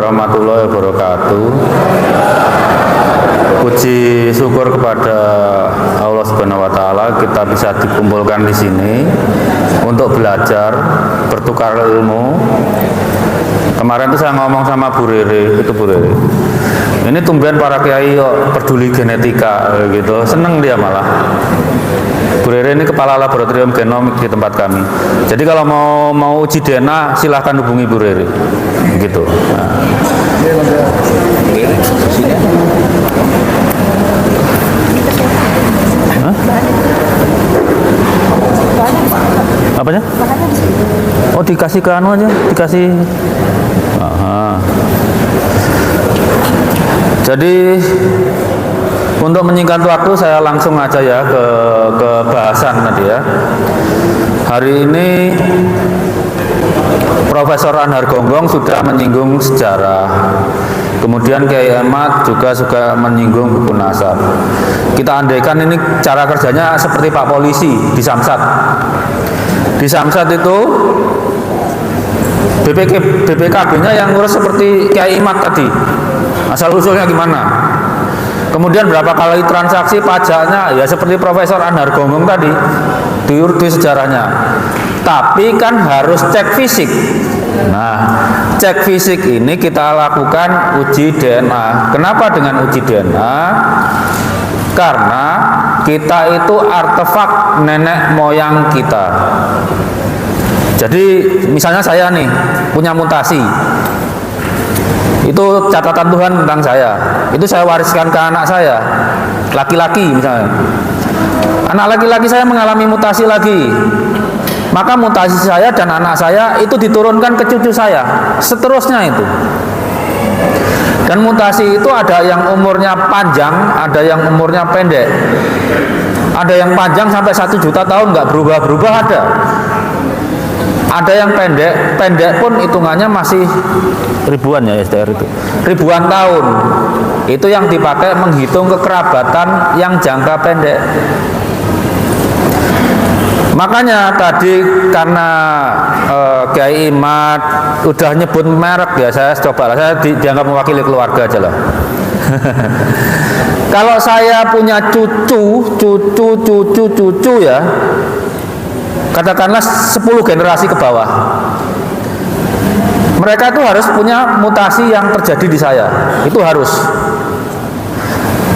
warahmatullahi wabarakatuh. Puji syukur kepada Allah Subhanahu wa taala kita bisa dikumpulkan di sini untuk belajar, bertukar ilmu. Kemarin itu saya ngomong sama Bu Rere, itu Bu Rere. Ini tumben para kiai peduli genetika gitu, seneng dia malah. Bu Rere ini kepala laboratorium genomik di tempat kami. Jadi kalau mau uji DNA silahkan hubungi Bu Rere, gitu. Nah. Hah? Apanya? Oh, dikasih ke anu aja, dikasih. Aha. Jadi untuk menyingkat waktu saya langsung aja ya ke bahasan tadi ya. Hari ini Profesor Anhar Gonggong sudah menyinggung sejarah. Kemudian Kiai Ahmad juga suka menyinggung buku nasab. Kita andaikan ini cara kerjanya seperti Pak Polisi di Samsat. Di Samsat itu BPKB-nya yang ngurus seperti Kiai Ahmad tadi. Asal usulnya gimana? Kemudian berapa kali transaksi pajaknya ya seperti Profesor Anhar Gonggong tadi, diurut sejarahnya. Tapi kan harus cek fisik. Nah, cek fisik ini kita lakukan uji DNA. Kenapa dengan uji DNA? Karena kita itu artefak nenek moyang kita. Jadi misalnya saya nih punya mutasi. Itu catatan Tuhan tentang saya. Itu saya wariskan ke anak saya, laki-laki misalnya. Anak laki-laki saya mengalami mutasi lagi. Maka mutasi saya dan anak saya itu diturunkan ke cucu saya, seterusnya itu. Dan mutasi itu ada yang umurnya panjang, ada yang umurnya pendek. Ada yang panjang sampai 1 juta tahun nggak berubah-berubah ada. Ada yang pendek pun hitungannya masih ribuan ya STR itu. Ribuan tahun. Itu yang dipakai menghitung kekerabatan yang jangka pendek. Makanya tadi karena Kiai Ahmad udah nyebut merek ya, saya coba lah, saya dianggap mewakili keluarga aja lah. Kalau saya punya cucu ya, katakanlah 10 generasi ke bawah, mereka itu harus punya mutasi yang terjadi di saya, itu harus.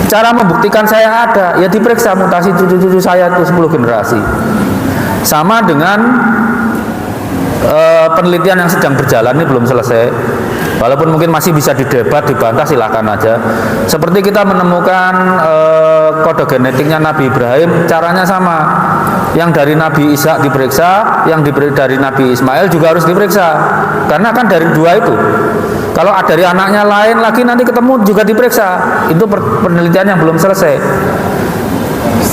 Cara membuktikan saya ada, ya diperiksa mutasi cucu-cucu saya itu 10 generasi. Sama dengan penelitian yang sedang berjalan ini belum selesai. Walaupun mungkin masih bisa didebat, dibantah, silakan aja. Seperti kita menemukan kode genetiknya Nabi Ibrahim, caranya sama. Yang dari Nabi Ishak diperiksa, yang dari Nabi Ismail juga harus diperiksa. Karena kan dari dua itu. Kalau dari anaknya lain lagi nanti ketemu juga diperiksa. Itu penelitian yang belum selesai.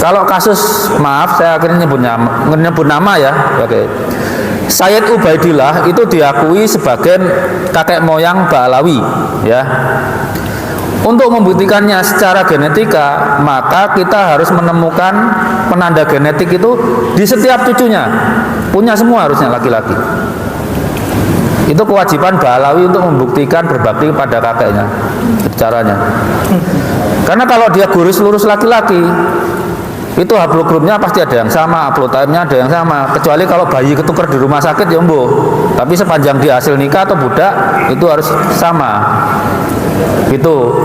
Kalau kasus, maaf saya akhirnya nyebut nama ya. Oke. Sayyid Ubaidillah itu diakui sebagai kakek moyang Ba'alawi ya. Untuk membuktikannya secara genetika, maka kita harus menemukan penanda genetik itu di setiap cucunya. Punya semua harusnya laki-laki. Itu kewajiban Ba'alawi untuk membuktikan berbakti pada kakeknya. Caranya. Karena kalau dia gurus lurus laki-laki, itu haplogrupnya pasti ada yang sama, haplotype-nya ada yang sama, kecuali kalau bayi ketukar di rumah sakit ya mbuh. Tapi sepanjang dia hasil nikah atau budak itu harus sama. Itu.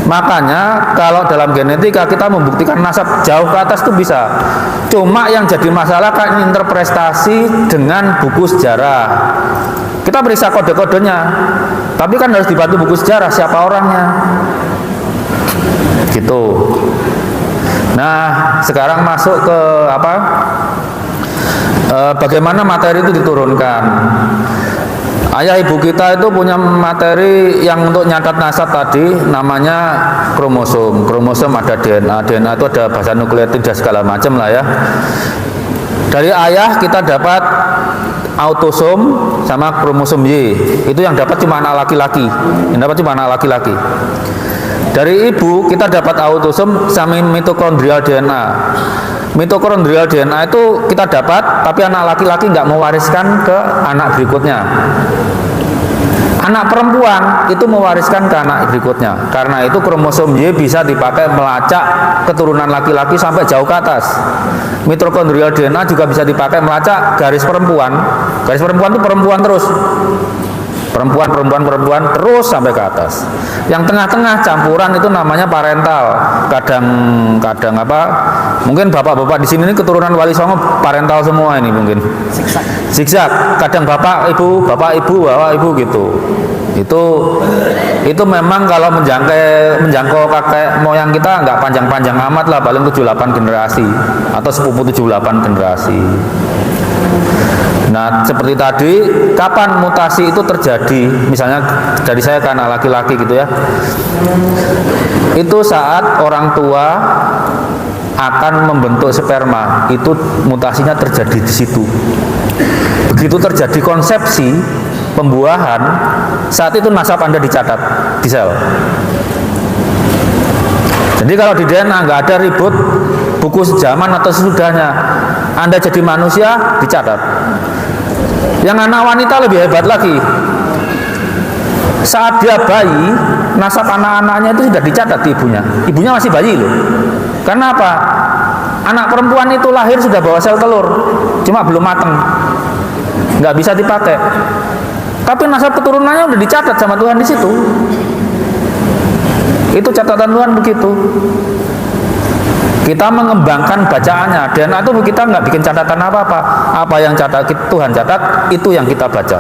Makanya kalau dalam genetika kita membuktikan nasab jauh ke atas itu bisa. Cuma yang jadi masalah kan interpretasi dengan buku sejarah. Kita periksa kode-kodenya, tapi kan harus dibantu buku sejarah siapa orangnya. Gitu. Nah, sekarang masuk ke apa? Bagaimana materi itu diturunkan. Ayah ibu kita itu punya materi yang untuk nyatat nasab tadi namanya kromosom. Kromosom ada DNA, DNA itu ada bahan nukleotit dan segala macam lah ya. Dari ayah kita dapat autosom sama kromosom Y. Itu yang dapat cuma anak laki-laki. Yang dapat cuma anak laki-laki. Dari ibu kita dapat autosom sama mitokondrial DNA. Mitokondrial DNA itu kita dapat, tapi anak laki-laki nggak mewariskan ke anak berikutnya. Anak perempuan itu mewariskan ke anak berikutnya. Karena itu kromosom Y bisa dipakai melacak keturunan laki-laki sampai jauh ke atas. Mitokondrial DNA juga bisa dipakai melacak garis perempuan. Garis perempuan itu perempuan terus. Perempuan terus sampai ke atas. Yang tengah-tengah campuran itu namanya parental. Kadang apa? Mungkin bapak-bapak di sini ini keturunan Wali Songo parental semua ini mungkin. Zigzag. Kadang bapak ibu gitu. Itu memang kalau menjangkau kakek moyang kita nggak panjang-panjang amat lah, paling 78 generasi atau sepupu 78 generasi. Nah, seperti tadi, kapan mutasi itu terjadi? Misalnya dari saya ke anak laki-laki gitu ya. Itu saat orang tua akan membentuk sperma, itu mutasinya terjadi di situ. Begitu terjadi konsepsi pembuahan, saat itu nasab Anda dicatat di sel. Jadi kalau di DNA nggak ada ribut buku sejaman atau sesudahnya, Anda jadi manusia dicatat. Yang anak wanita lebih hebat lagi. Saat dia bayi, nasab anak-anaknya itu sudah dicatat di ibunya. Ibunya masih bayi loh. Karena apa? Anak perempuan itu lahir sudah bawa sel telur, cuma belum mateng, nggak bisa dipakai. Tapi nasab keturunannya udah dicatat sama Tuhan di situ. Itu catatan Tuhan begitu. Kita mengembangkan bacaannya. DNA itu kita nggak bikin catatan apa-apa. Apa yang Tuhan catat, itu yang kita baca.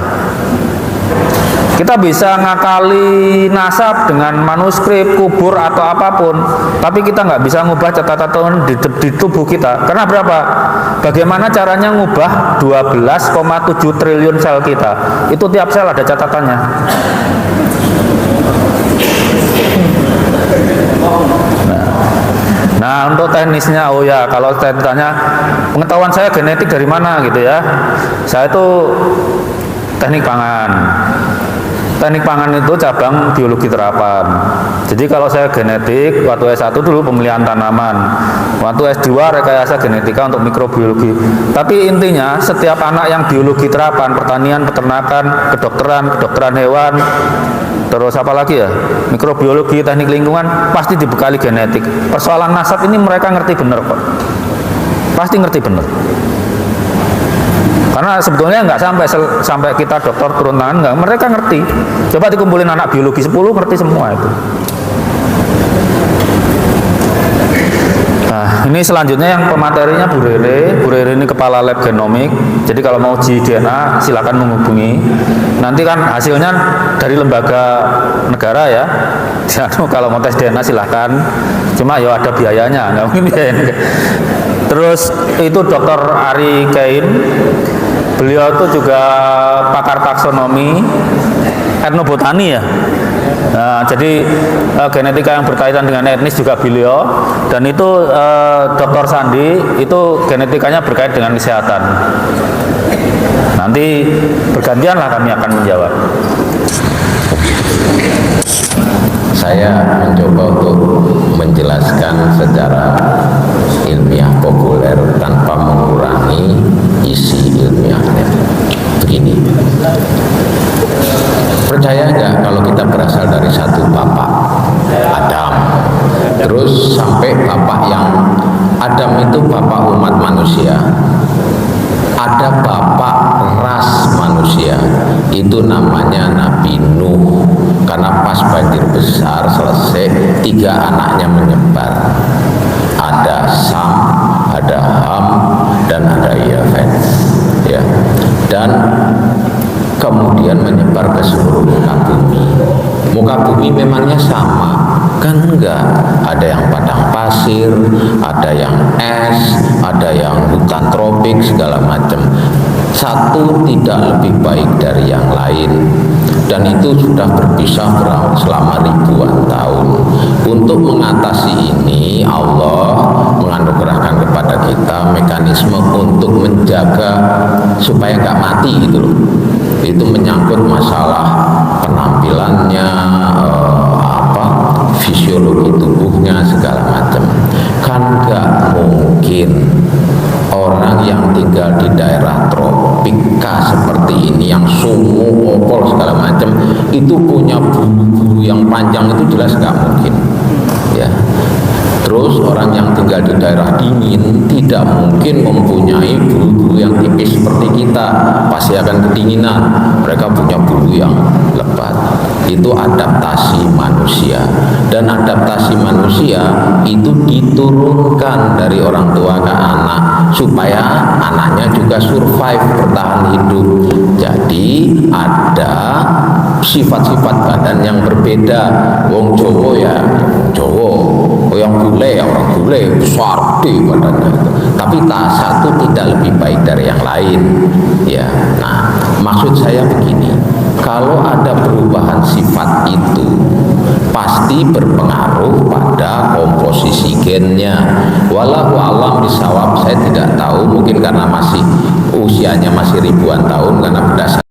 Kita bisa ngakali nasab dengan manuskrip, kubur atau apapun, tapi kita nggak bisa ngubah catatan Tuhan di tubuh kita. Karena berapa? Bagaimana caranya ngubah 12,7 triliun sel kita? Itu tiap sel ada catatannya. Nah, untuk teknisnya, oh ya, kalau saya ditanya pengetahuan saya genetik dari mana gitu ya, saya itu teknik pangan. Teknik pangan itu cabang biologi terapan. Jadi kalau saya genetik, waktu S1 dulu pemilihan tanaman, waktu S2 rekayasa genetika untuk mikrobiologi. Tapi intinya setiap anak yang biologi terapan, pertanian, peternakan, kedokteran hewan, terus apa lagi ya, mikrobiologi, teknik lingkungan, pasti dibekali genetik. Persoalan nasab ini mereka ngerti bener kok, pasti ngerti bener. Karena sebetulnya nggak sampai kita dokter turun tangan, nggak, mereka ngerti. Coba dikumpulin anak biologi 10 ngerti semua itu. Nah, ini selanjutnya yang pematerinya Bu Rere. Bu Rere ini kepala lab genomik. Jadi kalau mau uji DNA silakan menghubungi. Nanti kan hasilnya dari lembaga negara ya. Kalau mau tes DNA silakan. Cuma ya ada biayanya, nggak mungkin biayanya. Terus itu Dr. Ari Kain. Beliau itu juga pakar taksonomi, etnobotani ya. Nah, jadi genetika yang berkaitan dengan etnis juga beliau, dan itu Dr. Sandi itu genetikanya berkait dengan kesehatan. Nanti bergantian lah kami akan menjawab. Saya mencoba untuk menjelaskan secara ilmiah populer tanpa mengurangi isi ilmiahnya. Begini, percaya nggak kalau kita berasal dari satu bapak, Adam, terus sampai bapak yang Adam itu bapak umat manusia, ada bapak ras manusia, itu namanya Nabi Nuh. Karena pas banjir besar selesai, 3 anaknya menyebar, ada Sam, ada Ham, dan ada Yafet, ya. Dan kemudian menyebar ke seluruh muka bumi. Muka bumi memangnya sama? Kan enggak. Ada yang padang pasir, ada yang es, ada yang hutan tropik, segala macam. Satu tidak lebih baik dari yang lain. Dan itu sudah berpisah selama ribuan tahun. Untuk mengatasi ini, Allah menganugerahkan kepada kita mekanisme untuk menjaga supaya nggak mati gitu loh. Itu menyangkut masalah penampilannya, fisiologi tubuhnya, segala macam. Kan nggak mungkin orang yang tinggal di daerah tropika seperti ini, yang suhu, opol, segala macam, itu panjang itu jelas nggak mungkin, ya. Terus orang yang tinggal di daerah dingin tidak mungkin mempunyai bulu-bulu yang tipis seperti kita, pasti akan kedinginan. Mereka punya bulu yang lebat. Itu adaptasi manusia, dan adaptasi manusia itu diturunkan dari orang tua ke anak supaya anaknya juga survive, bertahan hidup. Jadi ada sifat-sifat badan yang berbeda. Wong Jawa ya Jawa, yang bule ya orang bule, besar di badannya itu. Tapi tak satu tidak lebih baik dari yang lain, ya. Nah, maksud saya begini, kalau ada perubahan sifat itu pasti berpengaruh pada komposisi gennya. Wallahu a'lam bishawab, saya tidak tahu, mungkin karena masih usianya masih ribuan tahun, karena berdasarkan